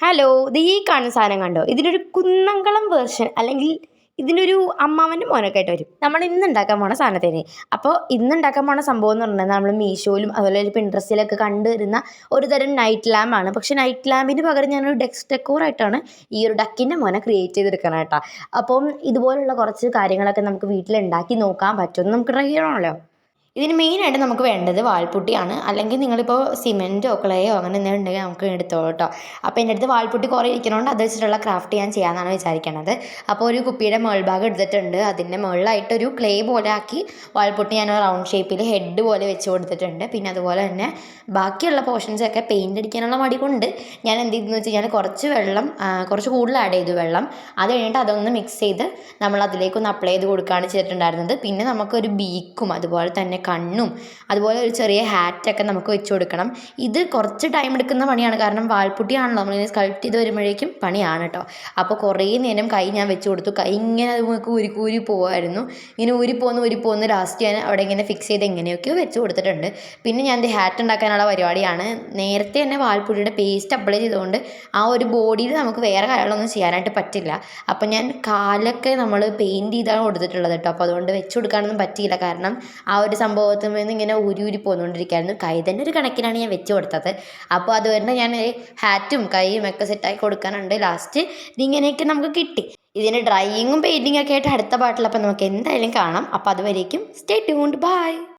Hello, ഇത് ഈ കാണുന്ന സാധനം കണ്ടോ? ഇതിനൊരു കുന്നംകുളം വേർഷൻ അല്ലെങ്കിൽ ഇതിനൊരു അമ്മാവൻ്റെ മോനൊക്കെ ആയിട്ട് വരും. നമ്മൾ ഇന്ന് ഉണ്ടാക്കാൻ പോണ സാധനത്തിന്. അപ്പോൾ ഇന്ന് ഉണ്ടാക്കാൻ പോണ സംഭവം എന്ന് പറഞ്ഞാൽ നമ്മൾ മീഷോയിലും അതുപോലെ പിൻട്രസ്റ്റിലൊക്കെ കണ്ടുവരുന്ന ഒരു തരം നൈറ്റ് ലാമ്പാണ്. പക്ഷേ നൈറ്റ് ലാമ്പിന് പകരം ഞാനൊരു ഡെക്കോറായിട്ടാണ് ഈ ഒരു ഡക്കിൻ്റെ മോനെ ക്രിയേറ്റ് ചെയ്തെടുക്കണം കേട്ടോ. അപ്പം ഇതുപോലുള്ള കുറച്ച് കാര്യങ്ങളൊക്കെ നമുക്ക് വീട്ടിൽ ഉണ്ടാക്കി നോക്കാൻ പറ്റും. നമുക്ക് ട്രൈ ചെയ്യണമല്ലോ. ഇതിന് മെയിനായിട്ട് നമുക്ക് വേണ്ടത് വാൾപുട്ടിയാണ്. അല്ലെങ്കിൽ നിങ്ങളിപ്പോൾ സിമെൻറ്റോ ക്ലേയോ അങ്ങനെ എന്തെങ്കിലും ഉണ്ടെങ്കിൽ നമുക്ക് എടുത്തോളൂ കേട്ടോ. അപ്പോൾ എൻ്റെ അടുത്ത് വാൾപുട്ടി കുറേ ഇരിക്കണോണ്ട് അത് വെച്ചിട്ടുള്ള ക്രാഫ്റ്റ് ഞാൻ ചെയ്യാമെന്നാണ് വിചാരിക്കണത്. അപ്പോൾ ഒരു കുപ്പിയുടെ മേൾഭാഗം എടുത്തിട്ടുണ്ട്. അതിൻ്റെ മുകളിലായിട്ടൊരു ക്ലേ പോലെ ആക്കി വാൾപുട്ടി ഞാൻ റൗണ്ട് ഷേപ്പിൽ ഹെഡ് പോലെ വെച്ച് കൊടുത്തിട്ടുണ്ട്. പിന്നെ അതുപോലെ തന്നെ ബാക്കിയുള്ള പോർഷൻസൊക്കെ പെയിൻ്റ് അടിക്കാനുള്ള മടി കൊണ്ട് ഞാൻ എന്ത് ചെയ്തെന്ന് വെച്ച് കഴിഞ്ഞാൽ കുറച്ച് വെള്ളം കുറച്ച് കൂടുതൽ ആഡ് ചെയ്തു വെള്ളം. അത് കഴിഞ്ഞിട്ട് അതൊന്ന് മിക്സ് ചെയ്ത് നമ്മൾ അതിലേക്കൊന്ന് അപ്ലൈ ചെയ്ത് കൊടുക്കുകയാണ് ചെയ്തിട്ടുണ്ടായിരുന്നത്. പിന്നെ നമുക്കൊരു ബീക്കും അതുപോലെ തന്നെ കണ്ണും അതുപോലെ ഒരു ചെറിയ ഹാറ്റൊക്കെ നമുക്ക് വെച്ച് കൊടുക്കണം. ഇത് കുറച്ച് ടൈം എടുക്കുന്ന പണിയാണ്. കാരണം വാൾപുട്ടിയാണല്ലോ നമ്മളിങ്ങനെ സ്കൾപ്റ്റ് ചെയ്ത് വരുമ്പോഴേക്കും പണിയാണ് കേട്ടോ. അപ്പോൾ കുറേ നേരം കൈ ഞാൻ വെച്ച് കൊടുത്തു. കൈ ഇങ്ങനെ അത് നമുക്ക് ഊരി പോകുമായിരുന്നു. ഇങ്ങനെ ഊരിപ്പോന്ന് ലാസ്റ്റ് ഞാൻ അവിടെ ഇങ്ങനെ ഫിക്സ് ചെയ്ത് എങ്ങനെയൊക്കെയോ വെച്ച് കൊടുത്തിട്ടുണ്ട്. പിന്നെ ഞാൻ ഇത് ഹാറ്റ് ഉണ്ടാക്കാനുള്ള പരിപാടിയാണ്. നേരത്തെ തന്നെ വാൾപുട്ടിയുടെ പേസ്റ്റ് അപ്ലൈ ചെയ്തുകൊണ്ട് ആ ഒരു ബോഡിയിൽ നമുക്ക് വേറെ കാര്യങ്ങളൊന്നും ചെയ്യാനായിട്ട് പറ്റില്ല. അപ്പം ഞാൻ കാലൊക്കെ നമ്മൾ പെയിൻറ്റ് ചെയ്താണ് കൊടുത്തിട്ടുള്ളത് കേട്ടോ. അപ്പോൾ അതുകൊണ്ട് വെച്ച് കൊടുക്കാനൊന്നും പറ്റിയില്ല. കാരണം ആ ഒരു സംഭവത്തിൽ നിന്ന് ഇങ്ങനെ ഊരി പോന്നുകൊണ്ടിരിക്കുകയായിരുന്നു. കൈ തന്നെ ഒരു കണക്കിനാണ് ഞാൻ വെച്ച് കൊടുത്തത്. അപ്പോൾ അതുകൊണ്ട് ഞാൻ ഹാറ്റും കൈയും ഒക്കെ സെറ്റാക്കി കൊടുക്കാനുണ്ട്. ലാസ്റ്റ് ഇതിങ്ങനെയൊക്കെ നമുക്ക് കിട്ടി. ഇതിന് ഡ്രൈയിങ്ങും പെയിൻറ്റിങ്ങും ഒക്കെ ആയിട്ട് അടുത്ത പാട്ടിൽ അപ്പം നമുക്ക് എന്തായാലും കാണാം. അപ്പോൾ അതുവരേക്കും സ്റ്റേ ട്യൂൺഡ്. ബൈ.